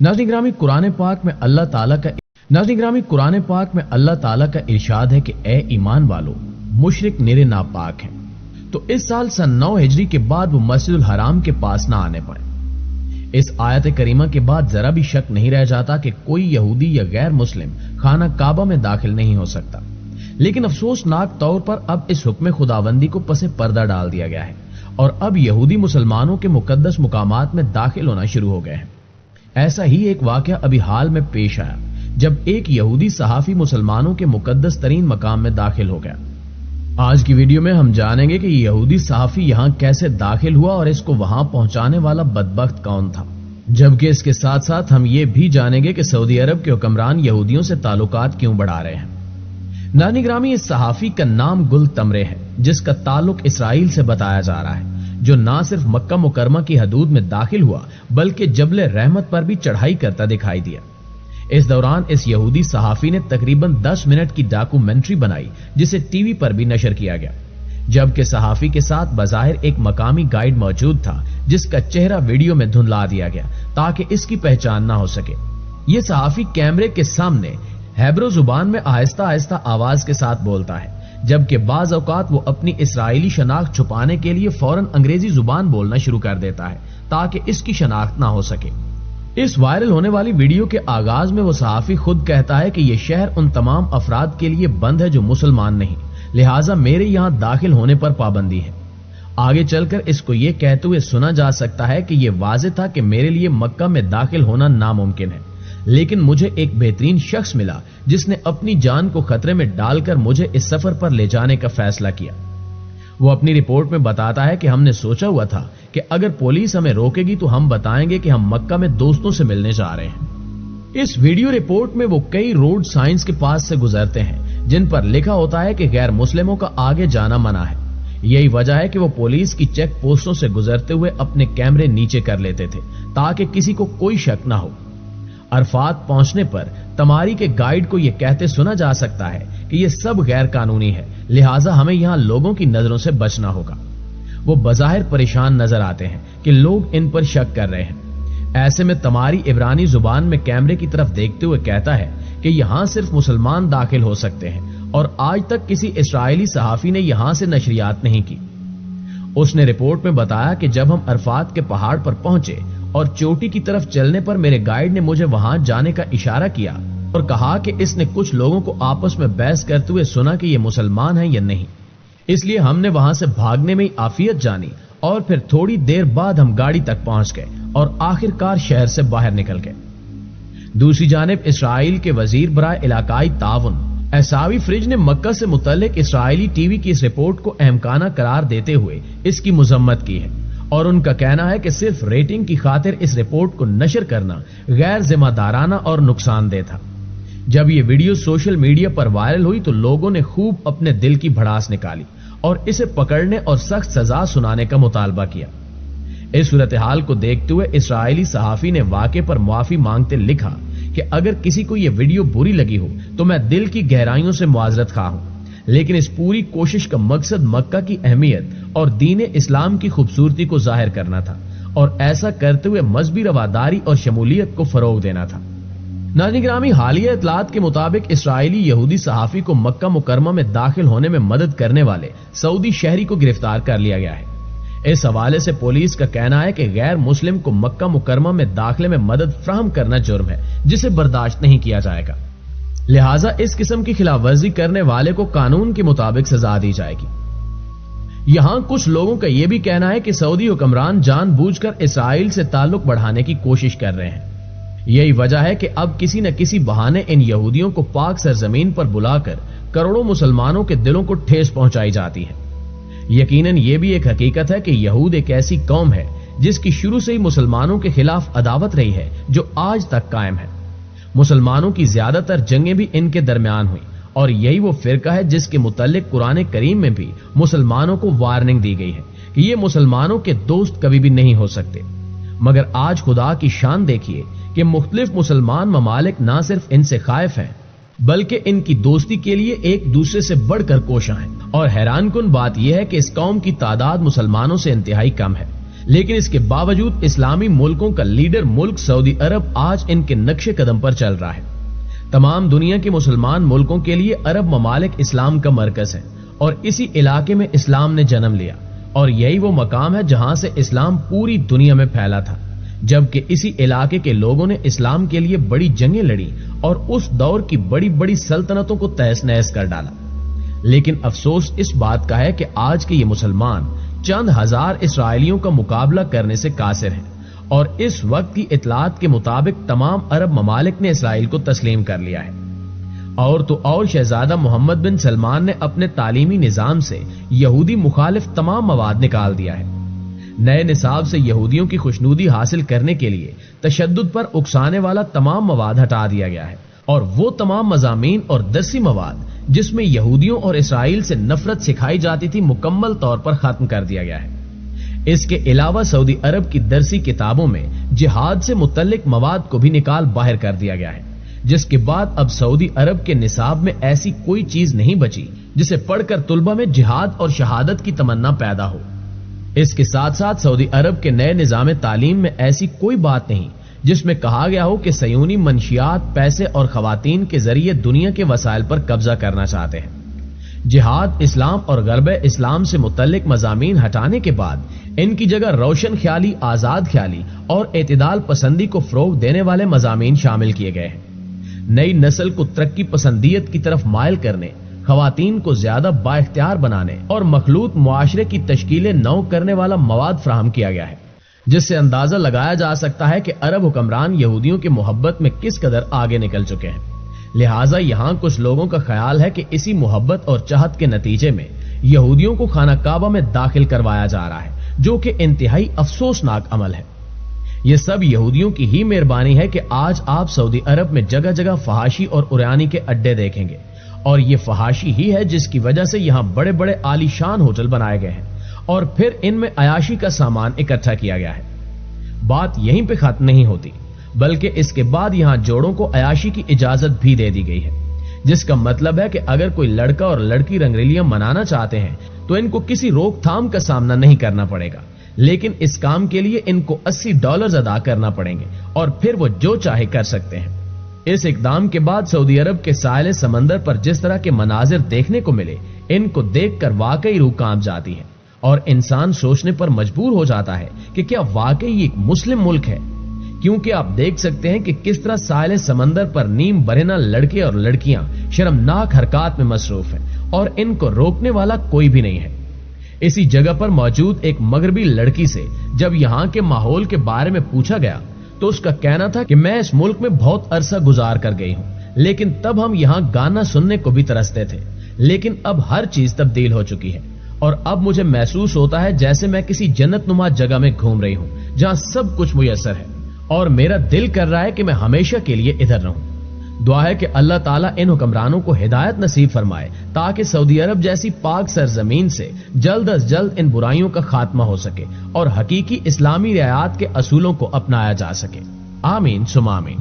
नाज़रीन ग्रामी कुरान पाक में अल्लाह ताला का इरशाद है कि ए ईमान वालो, मुशरिक निरे नापाक हैं, तो इस साल सन 9 हिजरी के बाद वो मस्जिदुल हराम के पास ना आने पाए। इस आयत करीमा के बाद जरा भी शक नहीं रह जाता कि कोई यहूदी या गैर मुस्लिम खाना काबा में दाखिल नहीं हो सकता। लेकिन अफसोसनाक तौर पर अब इस हुक्म खुदाबंदी को पसे पर्दा डाल दिया गया है और अब यहूदी मुसलमानों के मुकद्दस मुकामात में दाखिल होना शुरू हो गए हैं। ऐसा ही एक वाकया अभी हाल में पेश आया जब एक यहूदी सहाफी मुसलमानों के मुकद्दस तरीन मकाम में दाखिल हो गया। आज की वीडियो में हम जानेंगे कि यहूदी सहाफी यहां कैसे दाखिल हुआ और इसको वहां पहुंचाने वाला बदबख्त कौन था। जबकि इसके साथ साथ हम ये भी जानेंगे कि सऊदी अरब के हुक्मरान यहूदियों से ताल्लुकात क्यों बढ़ा रहे हैं। नाज़रीन ग्रामी, इस सहाफी का नाम गुल तमरे है, जिसका ताल्लुक इसराइल से बताया जा रहा है, जो ना सिर्फ मक्का मुकरमा की हदूद में दाखिल हुआ बल्कि जबले रहमत पर भी चढ़ाई करता दिखाई दिया। इस दौरान इस यहूदी सहाफी ने तकरीबन 10 मिनट की डॉक्यूमेंट्री बनाई जिसे टीवी पर भी नशर किया गया। जबकि सहाफी के साथ बज़ाहिर एक मकामी गाइड मौजूद था जिसका चेहरा वीडियो में धुंधला दिया गया ताकि इसकी पहचान ना हो सके। यह सहाफी कैमरे के सामने हेब्रू जुबान में आहिस्ता आहिस्ता आवाज के साथ बोलता है, जबकि बाज औकात वो अपनी इसराइली शनाख्त छुपाने के लिए फौरन अंग्रेजी जुबान बोलना शुरू कर देता है ताकि इसकी शनाख्त ना हो सके। इस वायरल होने वाली वीडियो के आगाज में वो सहाफी खुद कहता है कि यह शहर उन तमाम अफराद के लिए बंद है जो मुसलमान नहीं, लिहाजा मेरे यहां दाखिल होने पर पाबंदी है। आगे चलकर इसको यह कहते हुए सुना जा सकता है कि यह वाज़ेह था कि मेरे लिए मक्का में दाखिल होना नामुमकिन है, लेकिन मुझे एक बेहतरीन शख्स मिला जिसने अपनी जान को खतरे में डालकर मुझे इस सफर पर ले जाने का फैसला किया। वो अपनी रिपोर्ट में बताता है कि हमने सोचा हुआ था कि अगर पुलिस हमें रोकेगी तो हम बताएंगे कि हम मक्का में दोस्तों से मिलने जा रहे हैं। इस वीडियो रिपोर्ट में वो कई रोड साइंस के पास से गुजरते हैं जिन पर लिखा होता है कि गैर मुस्लिमों का आगे जाना मना है। यही वजह है कि वो पुलिस की चेक पोस्टों से गुजरते हुए अपने कैमरे नीचे कर लेते थे ताकि किसी को कोई शक ना हो। अरफात पहुंचने पर तमारी के गाइड को यह कहते सुना जा सकता है कि यह सब गैर कानूनी है, लिहाजा हमें यहां लोगों की नजरों से बचना होगा। वो बज़ाहिर परेशान नजर आते हैं कि लोग इन पर शक कर रहे हैं। ऐसे में तमारी इब्रानी जुबान में कैमरे की तरफ देखते हुए कहता है कि यहां सिर्फ मुसलमान दाखिल हो सकते हैं और आज तक किसी इस्राएली सहाफी ने यहां से नशरियात नहीं की। उसने रिपोर्ट में बताया कि जब हम अरफात के पहाड़ पर पहुंचे और चोटी की तरफ चलने पर मेरे गाइड ने मुझे वहां जाने का इशारा किया और कहा कि इसने कुछ लोगों को आपस में बहस करते हुए सुना कि ये मुसलमान हैं या नहीं, इसलिए हमने वहां से भागने में ही आफियत जानी और फिर थोड़ी देर बाद हम गाड़ी तक पहुंच गए और आखिरकार शहर से बाहर निकल गए। दूसरी जानिब इसराइल के वजीर बराए इलाकाई ताउन एसावी फ्रिज ने मक्का से मुतल्लिक इसराइली टीवी की इस रिपोर्ट को अहमकाना करार देते हुए इसकी मुजम्मत की है और उनका कहना है कि सिर्फ रेटिंग की खातिर इस रिपोर्ट को नशर करना गैर जिम्मेदाराना और नुकसानदेह था। जब ये वीडियो सोशल मीडिया पर वायरल हुई तो लोगों ने खूब अपने दिल की भड़ास निकाली और इसे पकड़ने और सख्त सजा सुनाने का मुतालबा किया। इस सूरत हाल को देखते हुए इसराइली सहाफी ने वाक़े पर मुआफी मांगते लिखा कि अगर किसी को यह वीडियो बुरी लगी हो तो मैं दिल की गहराइयों से मुआजरत खा हूं, लेकिन इस पूरी कोशिश का मकसद मक्का की अहमियत और दीन इस्लाम की खूबसूरती को जाहिर करना था और ऐसा करते हुए मजहबी रवादारी और शमूलियत को फरोग देना था। नाज़रीन ग्रामी, हालिया इतलात के मुताबिक इसराइली यहूदी सहाफी को मक्का मुकरमा में दाखिल होने में मदद करने वाले सऊदी शहरी को गिरफ्तार कर लिया गया है। इस हवाले से पुलिस का कहना है कि गैर मुस्लिम को मक्का मुकरमा में दाखिले में मदद फ्राहम करना जुर्म है जिसे बर्दाश्त नहीं किया जाएगा, लिहाजा इस किस्म की खिलाफवर्जी करने वाले को कानून के मुताबिक सजा दी जाएगी। यहां कुछ लोगों का यह भी कहना है कि सऊदी हुक्मरान जानबूझकर इसराइल से ताल्लुक बढ़ाने की कोशिश कर रहे हैं। यही वजह है कि अब किसी न किसी बहाने इन यहूदियों को पाक सरजमीन पर बुलाकर करोड़ों मुसलमानों के दिलों को ठेस पहुंचाई जाती है। यकीनन यह भी एक हकीकत है कि यहूद एक ऐसी कौम है जिसकी शुरू से ही मुसलमानों के खिलाफ अदावत रही है जो आज तक कायम है। मुसलमानों की ज्यादातर जंगें भी इनके दरमियान हुई और यही वो फिरका है जिसके मुतल्लिक कुरान करीम में भी मुसलमानों को वार्निंग दी गई है कि ये मुसलमानों के दोस्त कभी भी नहीं हो सकते। मगर आज खुदा की शान देखिए कि मुख्तलिफ मुसलमान ममालिक ना सिर्फ इनसे खाइफ हैं बल्कि इनकी दोस्ती के लिए एक दूसरे से बढ़कर कोशां हैं। और हैरान कुन बात यह है कि इस कौम की तादाद मुसलमानों से इंतहाई कम है, لیکن اس کے باوجود اسلامی ملکوں کا لیڈر ملک سعودی عرب آج ان کے نقش قدم پر چل رہا ہے۔ تمام دنیا کے مسلمان ملکوں کے لیے عرب ممالک اسلام کا مرکز ہے اور اسی علاقے میں اسلام نے جنم لیا، اور یہی وہ مقام ہے جہاں سے اسلام پوری دنیا میں پھیلا تھا، جبکہ اسی علاقے کے لوگوں نے اسلام کے لیے بڑی جنگیں لڑی اور اس دور کی بڑی بڑی سلطنتوں کو تہس نہس کر ڈالا۔ لیکن افسوس اس بات کا ہے کہ آج کے یہ مسلمان چند ہزار اسرائیلیوں کا مقابلہ کرنے سے قاصر ہیں، اور اس وقت کی اطلاعات کے مطابق تمام عرب ممالک نے اسرائیل کو تسلیم کر لیا ہے۔ اور تو اور شہزادہ محمد بن سلمان نے اپنے تعلیمی نظام سے یہودی مخالف تمام مواد نکال دیا ہے۔ نئے نصاب سے یہودیوں کی خوشنودی حاصل کرنے کے لیے تشدد پر اکسانے والا تمام مواد ہٹا دیا گیا ہے، اور وہ تمام مضامین اور درسی مواد جس میں یہودیوں اور اسرائیل سے نفرت سکھائی جاتی تھی مکمل طور پر ختم کر دیا گیا ہے۔ اس کے علاوہ سعودی عرب کی درسی کتابوں میں جہاد سے متعلق مواد کو بھی نکال باہر کر دیا گیا ہے، جس کے بعد اب سعودی عرب کے نصاب میں ایسی کوئی چیز نہیں بچی جسے پڑھ کر طلبہ میں جہاد اور شہادت کی تمنا پیدا ہو۔ اس کے ساتھ ساتھ سعودی عرب کے نئے نظام تعلیم میں ایسی کوئی بات نہیں جس میں کہا گیا ہو کہ صہیونی منشیات، پیسے اور خواتین کے ذریعے دنیا کے وسائل پر قبضہ کرنا چاہتے ہیں۔ جہاد، اسلام اور غرب اسلام سے متعلق مضامین ہٹانے کے بعد ان کی جگہ روشن خیالی، آزاد خیالی اور اعتدال پسندی کو فروغ دینے والے مضامین شامل کیے گئے ہیں۔ نئی نسل کو ترقی پسندیت کی طرف مائل کرنے، خواتین کو زیادہ با اختیار بنانے اور مخلوط معاشرے کی تشکیل نو کرنے والا مواد فراہم کیا گیا ہے، جس سے اندازہ لگایا جا سکتا ہے کہ عرب حکمران یہودیوں کی محبت میں کس قدر آگے نکل چکے ہیں۔ لہٰذا یہاں کچھ لوگوں کا خیال ہے کہ اسی محبت اور چاہت کے نتیجے میں یہودیوں کو خانہ کعبہ میں داخل کروایا جا رہا ہے، جو کہ انتہائی افسوسناک عمل ہے۔ یہ سب یہودیوں کی ہی مہربانی ہے کہ آج آپ سعودی عرب میں جگہ جگہ فحاشی اور عریانی کے اڈے دیکھیں گے، اور یہ فحاشی ہی ہے جس کی وجہ سے یہاں بڑے بڑے عالی شان ہوٹل بنائے گئے ہیں اور پھر ان میں عیاشی کا سامان اکٹھا کیا گیا ہے۔ بات یہیں پہ ختم نہیں ہوتی، بلکہ اس کے بعد یہاں جوڑوں کو عیاشی کی اجازت بھی دے دی گئی ہے، جس کا مطلب ہے کہ اگر کوئی لڑکا اور لڑکی رنگریلیاں منانا چاہتے ہیں تو ان کو کسی روک تھام کا سامنا نہیں کرنا پڑے گا، لیکن اس کام کے لیے ان کو $80 ادا کرنا پڑیں گے اور پھر وہ جو چاہے کر سکتے ہیں۔ اس اقدام کے بعد سعودی عرب کے ساحل سمندر پر جس طرح کے مناظر دیکھنے کو ملے، ان کو دیکھ کر واقعی روح کانپ جاتی ہے، اور انسان سوچنے پر مجبور ہو جاتا ہے کہ کیا واقعی ایک مسلم ملک ہے، کیونکہ آپ دیکھ سکتے ہیں کہ کس طرح ساحل سمندر پر نیم برہنہ لڑکے اور لڑکیاں شرمناک حرکات میں مصروف ہیں اور ان کو روکنے والا کوئی بھی نہیں ہے۔ اسی جگہ پر موجود ایک مغربی لڑکی سے جب یہاں کے ماحول کے بارے میں پوچھا گیا تو اس کا کہنا تھا کہ میں اس ملک میں بہت عرصہ گزار کر گئی ہوں، لیکن تب ہم یہاں گانا سننے کو بھی ترستے تھے، لیکن اب ہر چیز تبدیل ہو چکی ہے اور اب مجھے محسوس ہوتا ہے جیسے میں کسی جنت نما جگہ میں گھوم رہی ہوں جہاں سب کچھ میسر ہے، اور میرا دل کر رہا ہے کہ میں ہمیشہ کے لیے ادھر رہوں۔ دعا ہے کہ اللہ تعالیٰ ان حکمرانوں کو ہدایت نصیب فرمائے تاکہ سعودی عرب جیسی پاک سرزمین سے جلد از جلد ان برائیوں کا خاتمہ ہو سکے اور حقیقی اسلامی رعایات کے اصولوں کو اپنایا جا سکے۔ آمین ثم آمین۔